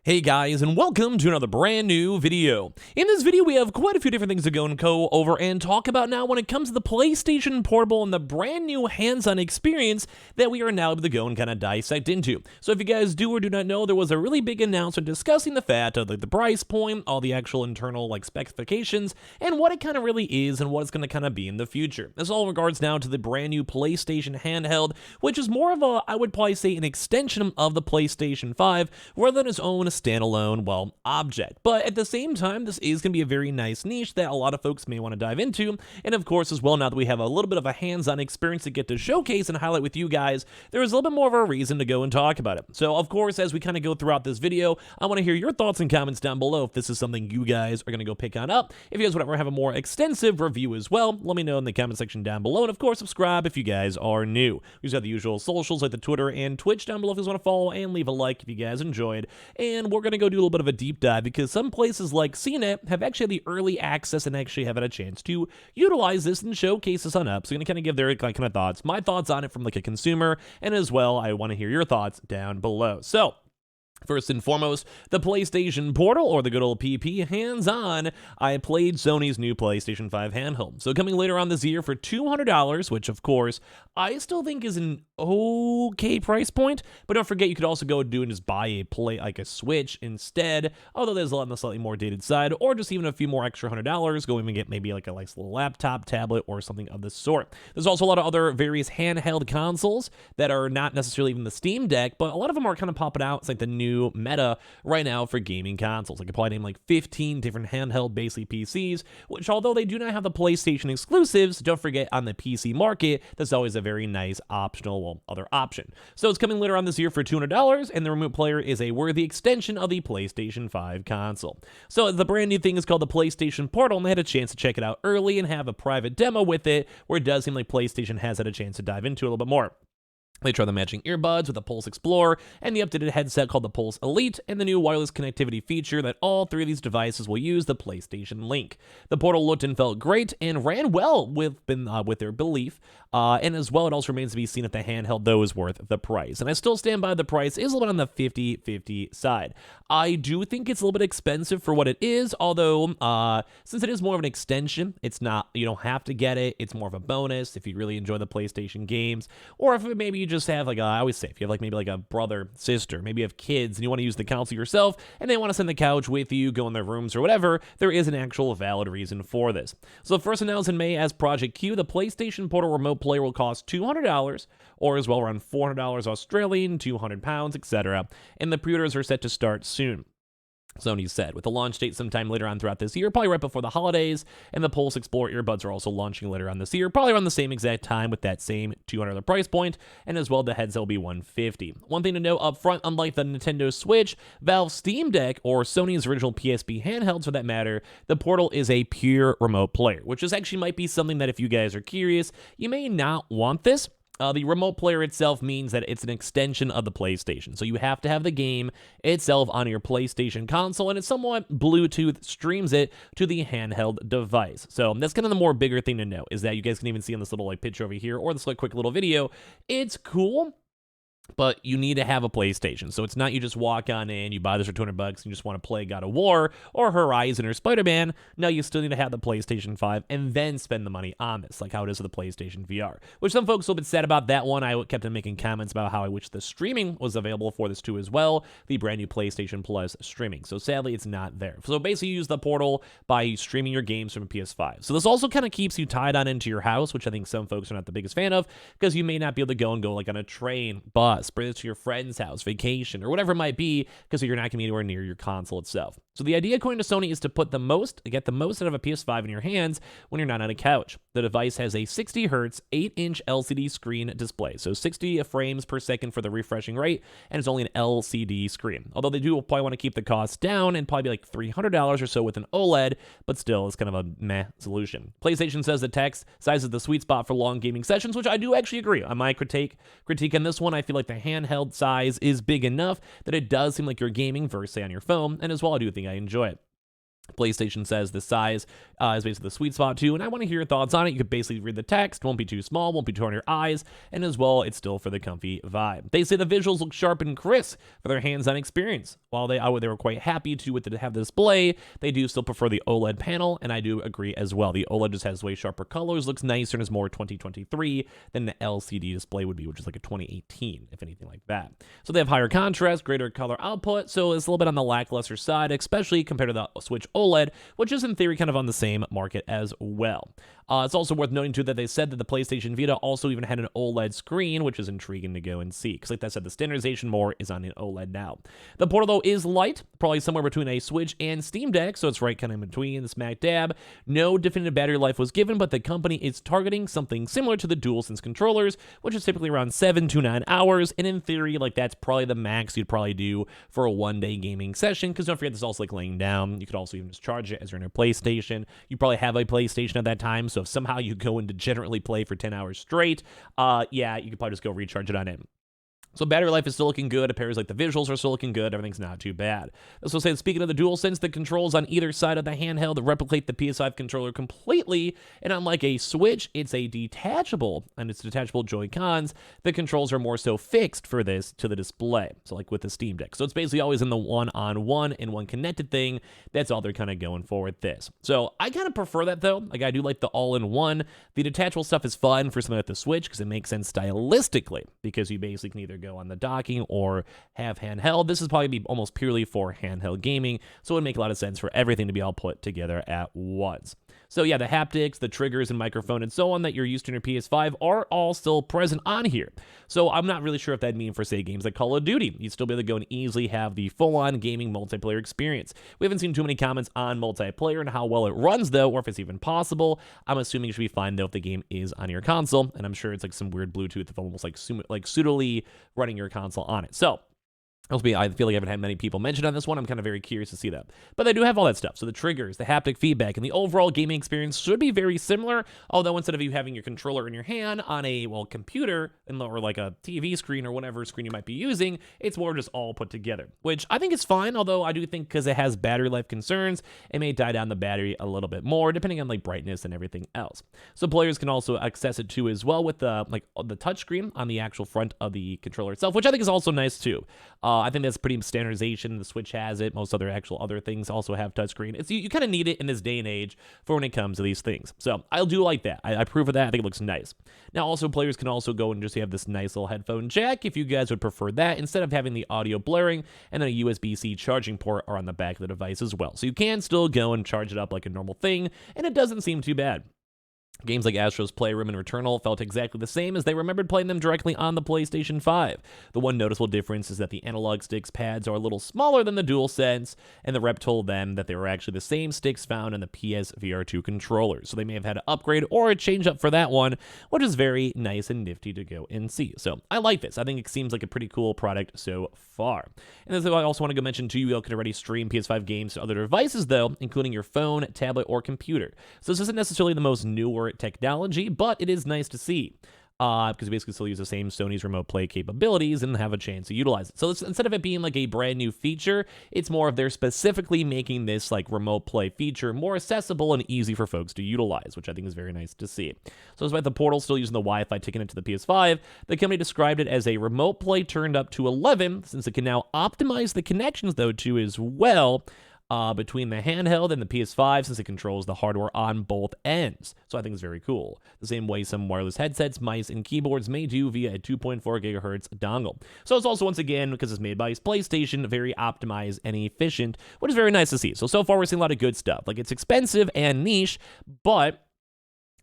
Hey guys, and welcome to another brand new video. In this video, we have quite a few different things to go over and talk about now when it comes to the PlayStation Portable and the brand new hands-on experience that we are now able to go and kind of dissect into. So if you guys do or do not know, there was a really big announcement discussing the fact of the price point, all the actual internal specifications, and what it kind of really is and what it's going to kind of be in the future. This all in regards now to the brand new PlayStation handheld, which is more of a, I would probably say, an extension of the PlayStation 5 rather than its own standalone, object. But at the same time, this is going to be a very nice niche that a lot of folks may want to dive into. And of course, as well, now that we have a little bit of a hands-on experience to get to showcase and highlight with you guys, there is a little bit more of a reason to go and talk about it. So of course, as we kind of go throughout this video, I want to hear your thoughts and comments down below if this is something you guys are going to go pick on up. If you guys would ever have a more extensive review as well, let me know in the comment section down below. And of course, subscribe if you guys are new. We just have the usual socials like the Twitter and Twitch down below if you guys want to follow, and leave a like if you guys enjoyed. And we're going to go do a little bit of a deep dive because some places like CNET have actually had the early access and actually have had a chance to utilize this and showcase this on up. So I'm going to kind of give their kind of thoughts, my thoughts on it from like a consumer, and as well, I want to hear your thoughts down below. So first and foremost, the PlayStation Portal, or the good old PP, hands-on, I played Sony's new PlayStation 5 handheld. So coming later on this year for $200, which of course, I still think is an okay price point, but don't forget you could also go do and just buy a Switch instead, although there's a lot on the slightly more dated side, or just even a few more extra $100, go and get maybe like a nice little laptop, tablet, or something of the sort. There's also a lot of other various handheld consoles that are not necessarily even the Steam Deck, but a lot of them are kind of popping out. It's like the new meta right now for gaming consoles. I could probably name like 15 different handheld basically PCs, which although they do not have the PlayStation exclusives, don't forget on the PC market, that's always a very nice optional other option. So it's coming later on this year for $200, and the remote player is a worthy extension of the PlayStation 5 console. So the brand new thing is called the PlayStation Portal, and they had a chance to check it out early and have a private demo with it, where it does seem like PlayStation has had a chance to dive into it a little bit more. They try the matching earbuds with the Pulse Explorer and the updated headset called the Pulse Elite, and the new wireless connectivity feature that all three of these devices will use the PlayStation Link. The Portal looked and felt great and ran well with their belief, and as well, it also remains to be seen if the handheld, though, is worth the price. And I still stand by the price is a little bit on the 50-50 side. I do think it's a little bit expensive for what it is, although since it is more of an extension, it's not, you don't have to get it. It's more of a bonus if you really enjoy the PlayStation games, or if maybe you just have I always say, if you have maybe a brother, sister, maybe you have kids and you want to use the console yourself and they want to send the couch with you, go in their rooms or whatever, there is an actual valid reason for this. So first announced in May as Project Q, the PlayStation Portal remote player will cost $200, or as well around $400 Australian, 200 pounds, etc. And the pre-orders are set to start soon, Sony said, with the launch date sometime later on throughout this year, probably right before the holidays, and the Pulse Explorer earbuds are also launching later on this year, probably around the same exact time with that same $200 price point, and as well the headset will be $150. One thing to note up front, unlike the Nintendo Switch, Valve's Steam Deck, or Sony's original PSP handhelds for that matter, the Portal is a pure remote player, which is actually might be something that if you guys are curious, you may not want this. The remote player itself means that it's an extension of the PlayStation. So you have to have the game itself on your PlayStation console, and it somewhat Bluetooth streams it to the handheld device. So that's kind of the more bigger thing to know, is that you guys can even see on this little picture over here, or this quick little video. It's cool, but you need to have a PlayStation. So it's not you just walk on in, you buy this for $200 and you just want to play God of War or Horizon or Spider-Man. No, you still need to have the PlayStation 5 and then spend the money on this, like how it is with the PlayStation VR, which some folks a little bit sad about that one. I kept on making comments about how I wish the streaming was available for this too as well, the brand new PlayStation Plus streaming. So sadly, it's not there. So basically you use the Portal by streaming your games from a PS5. So this also kind of keeps you tied on into your house, which I think some folks are not the biggest fan of, because you may not be able to go on a train, bus, bring it to your friend's house, vacation, or whatever it might be, because you're not going to be anywhere near your console itself. So the idea, according to Sony, is to get the most out of a PS5 in your hands when you're not on a couch. The device has a 60 Hz, 8-inch LCD screen display, so 60 frames per second for the refreshing rate, and it's only an LCD screen. Although they do probably want to keep the cost down and probably be like $300 or so with an OLED, but still, it's kind of a meh solution. PlayStation says the text size is the sweet spot for long gaming sessions, which I do actually agree. On my critique on this one, I feel like the handheld size is big enough that it does seem like you're gaming versus, say, on your phone, and as well, I do think I enjoy it. PlayStation says the size is basically the sweet spot too, and I want to hear your thoughts on it. You could basically read the text, won't be too small, won't be too on your eyes, and as well, it's still for the comfy vibe. They say the visuals look sharp and crisp for their hands-on experience. While they were quite happy to have the display, they do still prefer the OLED panel, and I do agree as well. The OLED just has way sharper colors, looks nicer, and is more 2023 than the LCD display would be, which is like a 2018, if anything like that. So they have higher contrast, greater color output, so it's a little bit on the lackluster side, especially compared to the Switch OLED, which is in theory kind of on the same market as well. It's also worth noting too that they said that the PlayStation Vita also even had an OLED screen, which is intriguing to go and see. Because like I said, the standardization more is on an OLED now. The portal though is light, probably somewhere between a Switch and Steam Deck, so it's right kind of in between, the smack dab. No definitive battery life was given, but the company is targeting something similar to the DualSense controllers, which is typically around 7 to 9 hours. And in theory, like that's probably the max you'd probably do for a one-day gaming session. Because don't forget, this is also like laying down. You could also even just charge it as you're in a PlayStation. You probably have a PlayStation at that time, so if somehow you go and degenerately play for 10 hours straight, yeah, you could probably just go recharge it on it. So battery life is still looking good. It appears like the visuals are still looking good. Everything's not too bad. This will say, speaking of the DualSense, the controls on either side of the handheld replicate the PS5 controller completely. And unlike a Switch, it's a detachable, and it's detachable Joy-Cons. The controls are more so fixed for this to the display. So like with the Steam Deck. So it's basically always in the one-on-one and one connected thing. That's all they're kind of going for with this. So I kind of prefer that though. Like I do like the all-in-one. The detachable stuff is fun for something like the Switch because it makes sense stylistically because you basically can either go on the docking or have handheld. This is probably be almost purely for handheld gaming, so it would make a lot of sense for everything to be all put together at once. So yeah, the haptics, the triggers, and microphone, and so on that you're used to in your PS5 are all still present on here. So I'm not really sure if that'd mean for, say, games like Call of Duty. You'd still be able to go and easily have the full-on gaming multiplayer experience. We haven't seen too many comments on multiplayer and how well it runs, though, or if it's even possible. I'm assuming it should be fine, though, if the game is on your console, and I'm sure it's like some weird Bluetooth of almost like pseudily running your console on it. So I feel like I haven't had many people mention on this one. I'm kind of very curious to see that. But they do have all that stuff. So the triggers, the haptic feedback, and the overall gaming experience should be very similar, although instead of you having your controller in your hand on a, computer or like a TV screen or whatever screen you might be using, it's more just all put together, which I think is fine, although I do think because it has battery life concerns, it may die down the battery a little bit more, depending on like brightness and everything else. So players can also access it too as well with the touchscreen on the actual front of the controller itself, which I think is also nice too. I think that's pretty standardization. The Switch has it. Most other things also have touchscreen. It's you kind of need it in this day and age for when it comes to these things. So I do like that. I approve of that. I think it looks nice. Now also players can also go and just have this nice little headphone jack if you guys would prefer that, instead of having the audio blaring, and then a USB-C charging port are on the back of the device as well. So you can still go and charge it up like a normal thing, and it doesn't seem too bad. Games like Astro's Playroom and Returnal felt exactly the same as they remembered playing them directly on the PlayStation 5. The one noticeable difference is that the analog sticks pads are a little smaller than the DualSense, and the rep told them that they were actually the same sticks found in the PSVR2 controllers. So they may have had to upgrade or a change up for that one, which is very nice and nifty to go and see. So I like this. I think it seems like a pretty cool product so far. And as I also want to go mention too, you can already stream PS5 games to other devices though, including your phone, tablet, or computer. So this isn't necessarily the most newer technology, but it is nice to see because we basically still use the same Sony's remote play capabilities and have a chance to utilize it. So instead of it being like a brand new feature, it's more of they're specifically making this like remote play feature more accessible and easy for folks to utilize, which I think is very nice to see. So despite the Portal still using the Wi-Fi ticket into the PS5, the company described it as a remote play turned up to 11, since it can now optimize the connections though too as well, between the handheld and the PS5, since it controls the hardware on both ends. So I think it's very cool. The same way some wireless headsets, mice, and keyboards may do via a 2.4 gigahertz dongle. So it's also, once again, because it's made by PlayStation, very optimized and efficient, which is very nice to see. So far we're seeing a lot of good stuff. Like, it's expensive and niche, but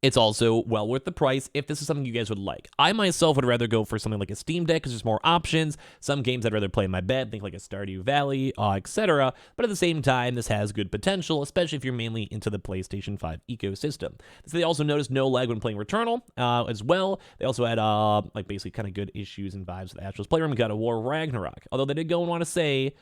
it's also well worth the price if this is something you guys would like. I myself would rather go for something like a Steam Deck because there's more options. Some games I'd rather play in my bed, think like a Stardew Valley, etc. But at the same time, this has good potential, especially if you're mainly into the PlayStation 5 ecosystem. So they also noticed no lag when playing Returnal as well. They also had basically kind of good issues and vibes with Astro's Playroom and God of War Ragnarok. Although they did go and want to say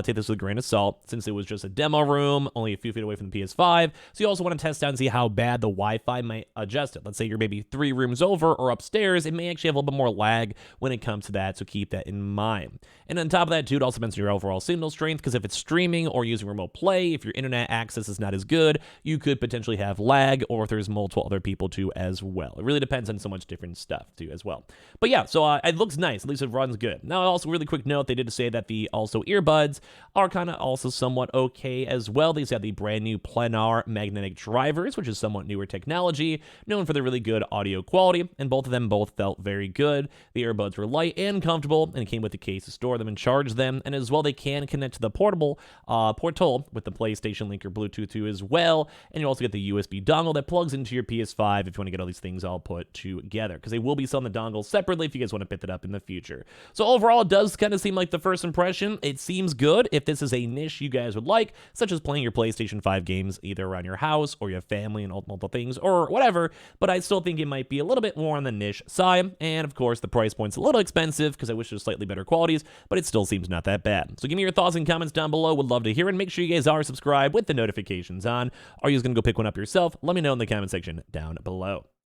take this with a grain of salt, since it was just a demo room, only a few feet away from the PS5. So you also want to test out and see how bad the Wi-Fi might adjust it. Let's say you're maybe 3 rooms over or upstairs, it may actually have a little bit more lag when it comes to that, so keep that in mind. And on top of that, too, it also depends on your overall signal strength, because if it's streaming or using remote play, if your internet access is not as good, you could potentially have lag, or if there's multiple other people too as well. It really depends on so much different stuff too as well. But yeah, so it looks nice. At least it runs good. Now, also really quick note, they did say that the also earbuds are kind of also somewhat okay as well. They have the brand new planar magnetic drivers, which is somewhat newer technology, known for their really good audio quality, and both of them felt very good. The earbuds were light and comfortable, and it came with the case to store them and charge them, and as well they can connect to the portal with the PlayStation Link or Bluetooth too as well, and you also get the USB dongle that plugs into your PS5 if you want to get all these things all put together, because they will be selling the dongle separately if you guys want to pick that up in the future. So overall, it does kind of seem like the first impression. It seems good if this is a niche you guys would like, such as playing your PlayStation 5 games either around your house or your family and multiple things or whatever, but I still think it might be a little bit more on the niche side, and of course the price point's a little expensive because I wish it was slightly better qualities, but it still seems not that bad. So give me your thoughts and comments down below. Would love to hear it. Make sure you guys are subscribed with the notifications on. Are you just going to go pick one up yourself? Let me know in the comment section down below.